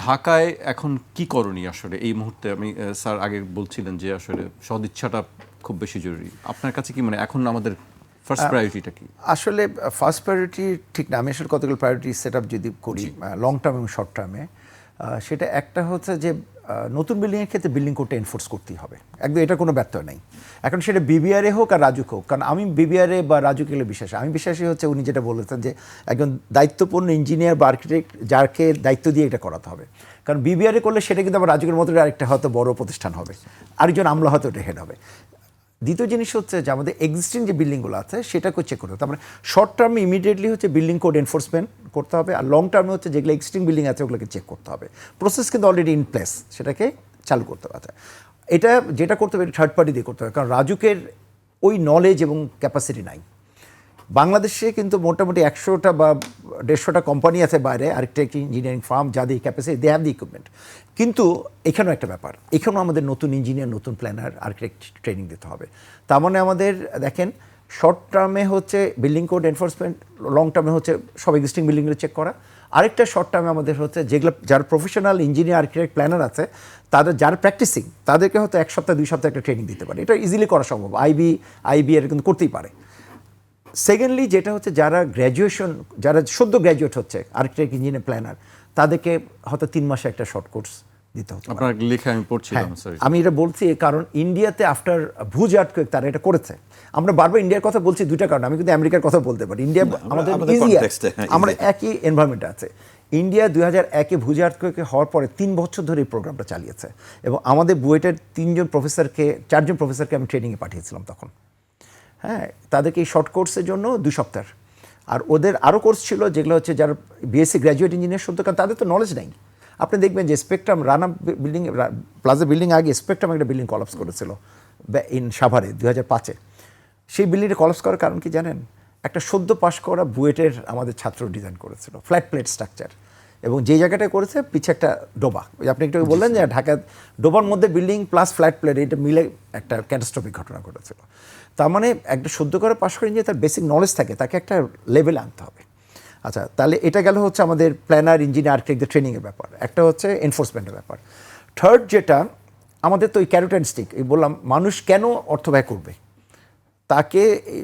ঢাকায় এখন কি করণীয় আসলে এই মুহূর্তে? আমি স্যার আগে বলছিলেন যে আসলে সদিচ্ছাটা খুব বেশি জরুরি। আপনার কাছে কি মানে এখন আমাদের ফার্স্ট প্রায়োরিটিটা কি? আসলে ফার্স্ট প্রায়োরিটি ঠিক না, আমি আসলে কতগুলো প্রায়োরিটি সেট আপ যদি করি লং টার্ম এবং শর্ট টার্মে, সেটা একটা হচ্ছে যে নতুন বিল্ডিংয়ের ক্ষেত্রে বিল্ডিং কোডটা এনফোর্স করতেই হবে, একদম এটা কোনো ব্যত্যয় নেই। এখন সেটা বিবিআরে হোক আর রাজুক হোক, কারণ আমি বিবিআরে বা রাজুক এলে বিশ্বাসী, আমি বিশ্বাসী হচ্ছে উনি যেটা বলেছেন যে একজন দায়িত্বপূর্ণ ইঞ্জিনিয়ার বা আর্কিটেক্ট যাকে দায়িত্ব দিয়ে এটা করাতে হবে। কারণ বিবিআরে করলে সেটা কিন্তু আবার রাজুকের মতো আরেকটা হয়তো বড় প্রতিষ্ঠান হবে, আরেকজন আমলা হয়তো এটা হেড হবে। দ্বিতীয় জিনিস হচ্ছে যে আমাদের এক্সিস্টিং যে বিল্ডিংগুলো আছে সেটাকে চেক করতে হবে। তার মানে শর্ট টার্মে ইমিডিয়েটলি হচ্ছে বিল্ডিং কোড এনফোর্সমেন্ট করতে হবে, আর লং টার্মে হচ্ছে যেগুলো এক্সিস্টিং বিল্ডিং আছে ওগুলোকে চেক করতে হবে। প্রসেস কিন্তু অলরেডি ইন প্লেস, সেটাকে চালু করতে হবে। এটা যেটা করতে হবে থার্ড পার্টি দিয়ে করতে হবে, কারণ রাজুকের ওই নলেজ এবং ক্যাপাসিটি নাই। বাংলাদেশে কিন্তু মোটামুটি 100টা বা 150টা কোম্পানি আছে বাইরে, আর্কিটেক্ট ইঞ্জিনিয়ারিং ফার্ম, যাদের capacity they have the equipment. কিন্তু এখানেও একটা ব্যাপার, এখানেও আমাদের নতুন ইঞ্জিনিয়ার, নতুন প্ল্যানার, আর্কিটেক্ট ট্রেনিং দিতে হবে। তার মানে আমাদের দেখেন শর্ট টার্মে হচ্ছে বিল্ডিং কোড এনফোর্সমেন্ট, লং টার্মে হচ্ছে সব এক্সিস্টিং বিল্ডিংগুলো চেক করা। আরেকটা শর্ট টার্মে আমাদের হচ্ছে যেগুলো যারা প্রফেশনাল ইঞ্জিনিয়ার, আর্কিটেক্ট, প্ল্যানার আছে তাদের যারা প্র্যাকটিসিং তাদেরকে হয়তো 1 সপ্তাহ 2 সপ্তাহ একটা ট্রেনিং দিতে পারে। এটা ইজিলি করা সম্ভব, আইবি এর কিন্তু করতেই পারে। সেকেন্ডলি যেটা হচ্ছে যারা গ্র্যাজুয়েশন, যারা সদ্য গ্র্যাজুয়েট হচ্ছে আর্কিটেক্ট, ইঞ্জিনিয়ার, প্ল্যানার, তাদেরকে হয়তো 3 মাসে একটা শর্ট কোর্স দিতে হতো। আপনার লেখা আমি পড়ছিলাম স্যার। আমি এটা বলছি কারণ ইন্ডিয়াতে আফটার ভুজ আর্থকুয়েক তারা এটা করেছে। আমরা বারবার ইন্ডিয়ার কথা বলছি দুইটা কারণ, আমি কিন্তু আমেরিকার কথা বলতে পারি। ইন্ডিয়া আমাদের আমরা একই এনভায়রনমেন্টে আছে। ইন্ডিয়া 2001-এ ভুজ আর্থকুয়েক হওয়ার পরে 3 বছর ধরে এই প্রোগ্রামটা চালিয়েছে, এবং আমাদের বুয়েটের 4জন প্রফেসরকে আমি ট্রেনিংয়ে পাঠিয়েছিলাম তখন। হ্যাঁ, তাদেরকে এই শর্ট কোর্সের জন্য 2 সপ্তাহ, আর ওদের আরও কোর্স ছিল যেগুলো হচ্ছে যারা বিএসসি গ্র্যাজুয়েট ইঞ্জিনিয়ার শুনতো, কারণ তাদের তো নলেজ নেই। আপনি দেখবেন যে spectrum Rana building, plaza building আগে স্পেকট্রাম একটা বিল্ডিং কলাপস করেছিল ইন সাভারে 2005-এ। সেই বিল্ডিংটা কলাপস করার কারণ কি জানেন? একটা সদ্য পাশ করা বুয়েটের আমাদের ছাত্র ডিজাইন করেছিল ফ্ল্যাট প্লেট স্ট্রাকচার, এবং যে জায়গাটা করেছে পিছে একটা ডোবা, ওই আপনি একটু বললেন যে ঢাকা ডোবার মধ্যে বিল্ডিং প্লাস ফ্ল্যাট প্লেট, এটা মিলে একটা ক্যাটাস্ট্রফিক ঘটনা ঘটেছিল। তার মানে একটা সদ্য করে পাশ করে যে তার বেসিক নলেজ থাকে, তাকে একটা লেভেলে আনতে হবে। আচ্ছা, তাহলে এটা গেল হচ্ছে আমাদের প্ল্যানার, ইঞ্জিনিয়ার, আর্কিটেক্টদের ট্রেনিংয়ের ব্যাপার। একটা হচ্ছে এনফোর্সমেন্টের ব্যাপার। থার্ড যেটা আমাদের তো ওই ক্যারোট অ্যান্ড স্টিক, এই বললাম মানুষ কেন অর্থ ব্যয় করবে, তাকে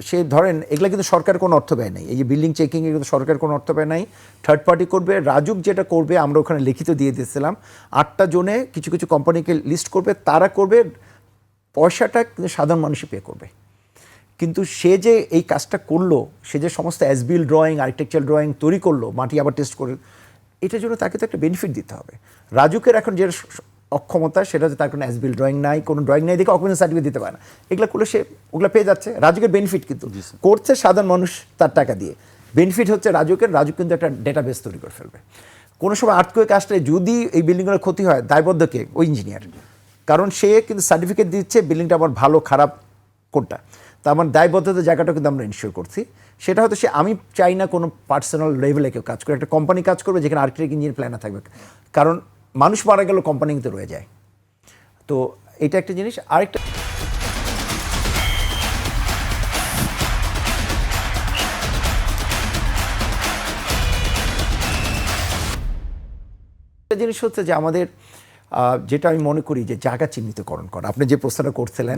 সে ধরেন এগুলো কিন্তু সরকারের কোনো অর্থ ব্যয় নেই, এই যে বিল্ডিং চেকিংয়ে কিন্তু সরকারের কোনো অর্থ ব্যয় নাই, থার্ড পার্টি করবে। রাজুক যেটা করবে আমরা ওখানে লিখিত দিয়ে দিয়েছিলাম, 8টা জোনে কিছু কিছু কোম্পানিকে লিস্ট করবে, তারা করবে, পয়সাটা কিন্তু সাধারণ মানুষই পে করবে। কিন্তু সে যে এই কাজটা করলো, সে যে সমস্ত অ্যাজবিল ড্রয়িং, আর্কিটেকচারাল ড্রয়িং তৈরি করলো, মাটি আবার টেস্ট করে, এটার জন্য তাকে তো একটা বেনিফিট দিতে হবে। রাজুকের এখন যে অক্ষমতা সেটা হচ্ছে তার কোনো অ্যাজবিল ড্রয়িং নাই, কোনো ড্রয়িং নাই দেখে অকুপেশন সার্টিফিকেট দিতে পারে না। এগুলো করলে সে ওগুলো পেয়ে যাচ্ছে, রাজুকের বেনিফিট কিন্তু করছে সাধারণ মানুষ তার টাকা দিয়ে। বেনিফিট হচ্ছে রাজুক কিন্তু একটা ডেটাবেস তৈরি করে ফেলবে। কোনো সময় আর্থকুয়েক আসলে যদি এই বিল্ডিংগুলোর ক্ষতি হয়, দায়বদ্ধ কে? ওই ইঞ্জিনিয়ার, কারণ সে কিন্তু সার্টিফিকেট দিচ্ছে বিল্ডিংটা আবার ভালো খারাপ কোনটা। তা আমার দায়বদ্ধতার জায়গাটা কিন্তু আমরা ইনশিওর করছি। সেটা হয়তো আমি চাই না কোনো পার্সোনাল লেভেলে কেউ কাজ করে, একটা কোম্পানি কাজ করবে যেখানে আর্কিটেক্ট, ইঞ্জিনিয়ার, প্ল্যানার থাকবে, কারণ মানুষ মারা গেল কোম্পানি কিন্তু রয়ে যায়। তো এটা একটা জিনিস। আরেকটা জিনিস হচ্ছে যে আমাদের যেটা আমি মনে করি যে জায়গা চিহ্নিতকরণ করা, আপনি যে প্রশ্নটা করছিলেন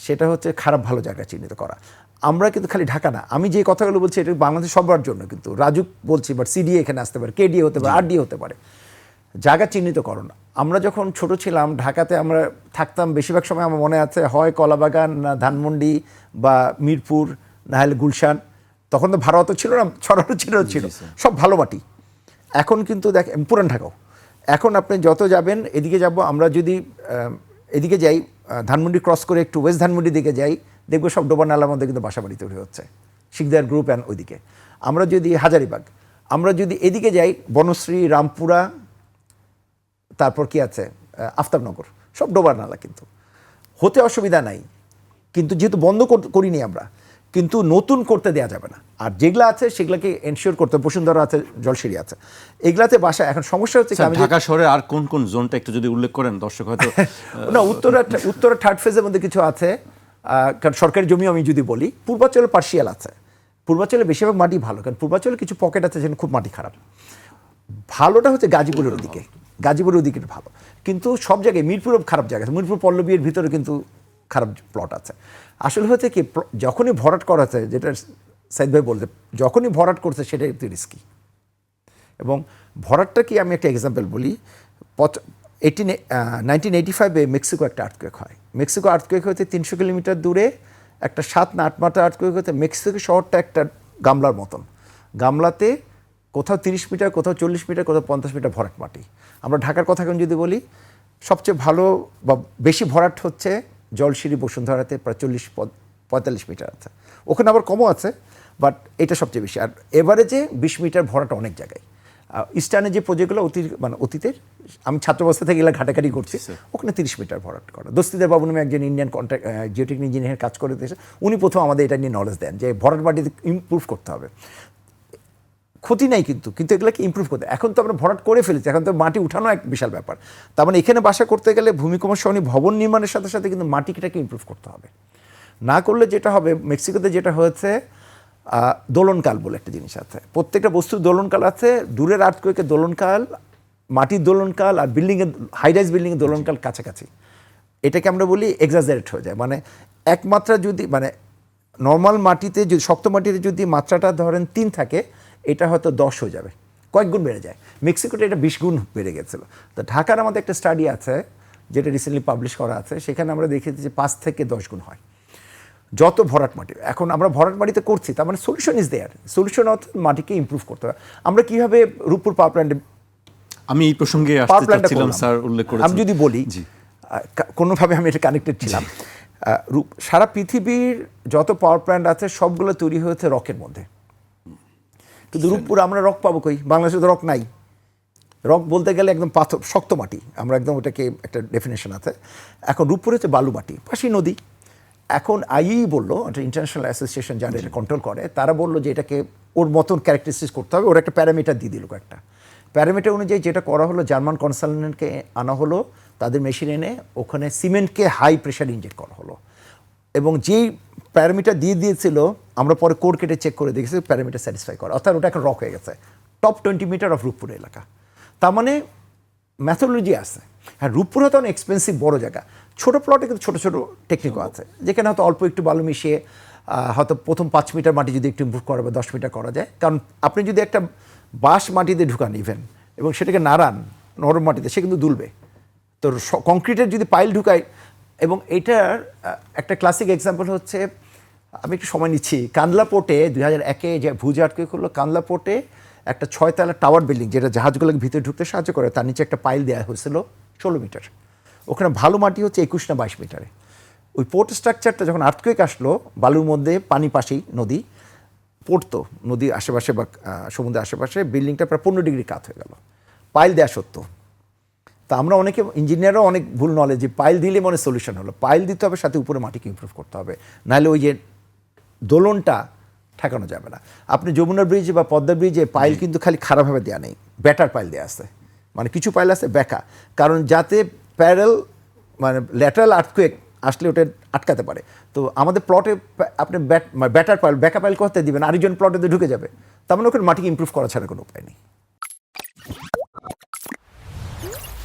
সেটা হচ্ছে খারাপ ভালো জায়গা চিহ্নিত করা। আমরা কিন্তু খালি ঢাকা না, আমি যে কথাগুলো বলছি এটা বাংলাদেশ সবার জন্য, কিন্তু রাজুক বলছি, বাট সিডিএ এখানে আসতে পারে, কেডিএ হতে পারে, আরডিএ হতে পারে। জায়গা চিহ্নিতকরণ, আমরা যখন ছোট ছিলাম ঢাকাতে আমরা থাকতাম, বেশিরভাগ সময় আমার মনে আছে হয় কলাবাগান, না ধানমন্ডি, বা মিরপুর, না হলে গুলশান। তখন তো ভাড়া অত ছিল না, ছড়ানো ছিল সব ভালো মাটি। এখন কিন্তু দেখ পুরান ঢাকাও, এখন আপনি যত যাবেন এদিকে যাব, আমরা যদি এদিকে যাই ধানমন্ডি ক্রস করে একটু ওয়েস্ট ধানমন্ডির দিকে যাই, দেখবো সব ডোবা নালার মধ্যে কিন্তু বাসাবাড়ি তৈরি হচ্ছে, শিকদার গ্রুপ অ্যান্ড ওইদিকে। আমরা যদি হাজারিবাগ, আমরা যদি এদিকে যাই বনশ্রী, রামপুরা, তারপর কি আছে আফতাবনগর, সব ডোবার নালা, কিন্তু হতে অসুবিধা নাই, কিন্তু যেহেতু বন্ধ করিনি আমরা, কিন্তু নতুন করতে দেওয়া যাবে না। আর যেগুলো আছে সেগুলোকে এনশিওর করতে, বসুন্ধরা আছে, জলসিঁড়ি আছে, এগুলাতে বাসা। এখন সমস্যা হচ্ছে ঢাকা শহরে আর কোন কোন জোনটা একটু যদি উল্লেখ করেন দর্শক হয়তো না, উত্তরা থার্ড ফেজের মধ্যে কিছু আছে, কারণ সরকারি জমি আমি যদি বলি, পূর্বাঞ্চলে পার্সিয়াল আছে, পূর্বাঞ্চলে বেশিরভাগ মাটি ভালো, কারণ পূর্বাঞ্চলে কিছু পকেট আছে যেখানে খুব মাটি খারাপ। ভালোটা হচ্ছে গাজীপুরের দিকে, গাজীপুরের ওদিকে ভালো, কিন্তু সব জায়গায় মিরপুরও খারাপ জায়গা আছে, মিরপুর পল্লবীর ভিতরে কিন্তু খারাপ প্লট আছে। আসলে হচ্ছে কি, যখনই ভরাট করা আছে, যেটা সাইদ ভাই বলতে, যখনই ভরাট করছে সেটাই একটু রিস্কি। এবং ভরাটটা কি, আমি একটা এক্সাম্পল বলি, 1985-এ মেক্সিকো একটা আর্থকুয়েক হয়। মেক্সিকো আর্থকুয়েক হতে 300 কিলোমিটার দূরে একটা 7 না 8 মাত্রা আর্থকুয়েক হতে মেক্সিকো শহরটা একটা গামলার মতন, গামলাতে কোথাও 30 মিটার, কোথাও 40 মিটার, কোথাও 50 মিটার ভরাট মাটি। আমরা ঢাকার কথা এখন যদি বলি, সবচেয়ে ভালো বা বেশি ভরাট হচ্ছে জলশিরি বসুন্ধরাতে, প্রায় 40-45 মিটার আছে। ওখানে আবার কমও আছে, বাট এটা সবচেয়ে বেশি। আর এভারেজে 20 মিটার ভরাট অনেক জায়গায়। ইস্টার্নে যে প্রজেক্টগুলো অতীতের, আমি ছাত্রাবস্থা থেকে এগুলো ঘাটাঘাটি করছি, ওখানে 30 মিটার ভরাট করা। দস্তিদার বাবু নামে একজন ইন্ডিয়ান জিওটেকনিক ইঞ্জিনিয়ার কাজ করে দিয়েছে, উনি প্রথম আমাদের এটা নিয়ে নলেজ দেন যে ভরাট মাটিতে ইমপ্রুভ করতে হবে। ক্ষতি নাই কিন্তু এগুলোকে ইমপ্রুভ করতে, এখন তো আমরা ভরাট করে ফেলেছি, এখন তো মাটি উঠানো এক বিশাল ব্যাপার। তার মানে এখানে বাসা করতে গেলে ভূমিকম্প সহনীয় ভবন নির্মাণের সাথে সাথে কিন্তু মাটিটাকে ইমপ্রুভ করতে হবে। না করলে যেটা হবে, মেক্সিকোতে যেটা হয়েছে, দোলনকাল বলে একটা জিনিস আছে, প্রত্যেকটা বস্তুর দোলনকাল আছে। দূরের আর্থকুয়েকের দোলনকাল, মাটির দোলনকাল আর বিল্ডিংয়ের, হাইরাইজ বিল্ডিংয়ের দোলনকাল কাছাকাছি। এটাকে আমরা বলি এক্সাজারেট হয়ে যায়। মানে একমাত্রা যদি, মানে নর্মাল মাটিতে যদি, শক্ত মাটিতে যদি মাত্রাটা ধরেন 3 থাকে, এটা হয়তো 10 হয়ে যাবে, কয়েক গুণ বেড়ে যায়। মেক্সিকোতে এটা 20 গুণ বেড়ে গেছিলো। তো ঢাকার আমাদের একটা স্টাডি আছে, যেটা রিসেন্টলি পাবলিশ করা আছে, সেখানে আমরা দেখেছি যে 5 থেকে 10 গুণ হয় যত ভরাট মাটি। এখন আমরা ভরাট মাটিতে করছি, তার মানে সলিউশন ইজ দেয়ার। সলিউশন অর্থাৎ মাটিকে ইমপ্রুভ করতে হবে। আমরা কীভাবে রূপপুর পাওয়ার প্ল্যান্টে, আমি এই প্রসঙ্গে আসতে চাচ্ছিলাম, স্যার উল্লেখ করেছেন। আমি যদি বলি, কোনোভাবে আমি এটা কানেক্টেড ছিলাম, সারা পৃথিবীর যত পাওয়ার প্ল্যান্ট আছে সবগুলো তৈরি হয়েছে রকের মধ্যে, কিন্তু রূপপুর আমরা রক পাবো কই? বাংলাদেশে তো রক নাই। রক বলতে গেলে একদম পাথর, শক্ত মাটি, আমরা একদম ওটাকে একটা ডেফিনেশন আছে। এখন রূপপুর হচ্ছে বালু মাটি, পাশেই নদী। এখন বললো, একটা ইন্টারন্যাশনাল অ্যাসোসিয়েশন যারা এটা কন্ট্রোল করে, তারা বললো যে এটাকে ওর মতন ক্যারেক্টারিস্টিক্স করতে হবে। ওর একটা প্যারামিটার দিয়ে দিল, একটা প্যারামিটার অনুযায়ী যেটা করা হলো, জার্মান কনসালটেন্টকে আনা হলো, তাদের মেশিন এনে ওখানে সিমেন্টকে হাই প্রেশার ইনজেক্ট করা হলো, এবং যেই প্যারামিটার দিয়ে দিয়েছিল, আমরা পরে কোর কেটে চেক করে দেখেছি প্যারামিটার স্যাটিসফাই করা, অর্থাৎ ওটা এখন রক হয়ে গেছে, টপ 20 মিটার অফ রূপপুর এলাকা। তার মানে ম্যাথোলজি আছে। হ্যাঁ, রূপপুর হয়তো অনেক এক্সপেন্সিভ বড় জায়গা, ছোটো প্লটে কিন্তু ছোটো ছোটো টেকনিকও আছে, যেখানে হয়তো অল্প একটু বালু মিশিয়ে হয়তো প্রথম 5 মিটার মাটি যদি একটু ইমপ্রুভ করা বা 10 মিটার করা যায়। কারণ আপনি যদি একটা বাঁশ মাটিতে ঢুকান ইভেন, এবং সেটাকে নাড়ান নরম মাটিতে, সে কিন্তু দুলবে। তো কংক্রিটের যদি পাইল ঢুকায়, এবং এটার একটা ক্লাসিক এক্সাম্পল হচ্ছে, আমি একটু সময় নিচ্ছি, কান্দলা পোর্টে 2001-এ যে ভুজ আর্থকুয়েক হলো, কান্দলা পোর্টে একটা 6 তলা টাওয়ার বিল্ডিং, যেটা জাহাজগুলোকে ভিতরে ঢুকতে সাহায্য করে, তার নিচে একটা পাইল দেওয়া হয়েছিল 16 মিটার। ওখানে ভালো মাটি হচ্ছে 21 না 22 মিটারে। ওই পোর্ট স্ট্রাকচারটা যখন আর্থকুয়েক আসলো, বালুর মধ্যে পানি পাশেই নদী পড়তো, নদীর আশেপাশে বা সমুদ্রের আশেপাশে, বিল্ডিংটা প্রায় 15 ডিগ্রি কাত হয়ে গেল, পাইল দেওয়া সত্য। তা আমরা অনেকে ইঞ্জিনিয়ারও অনেক ভুল নলেজ, যে পাইল দিলে মনে সলিউশন হলো। পাইল দিতে হবে, সাথে উপরে মাটিকে ইমপ্রুভ করতে হবে, নাহলে ওই যে দোলনটা ঠেকানো যাবে না। আপনি যমুনা ব্রিজ বা পদ্মা ব্রিজে পাইল কিন্তু খালি খারাপভাবে দেওয়া নেই, ব্যাটার পাইল দেওয়া আছে, মানে কিছু পাইল আছে ব্যাকা, কারণ যাতে প্যারেল, মানে ল্যাটারাল আর্থকুয়েক আসলে ওটা আটকাতে পারে। তো আমাদের প্লটে আপনি ব্যাটার পাইল, ব্যাকা পাইল করতে দিবেন, আরেকজন প্লটে ঢুকে যাবে, তার মানে ওখানে মাটিকে ইমপ্রুভ করা ছাড়া কোনো উপায় নেই।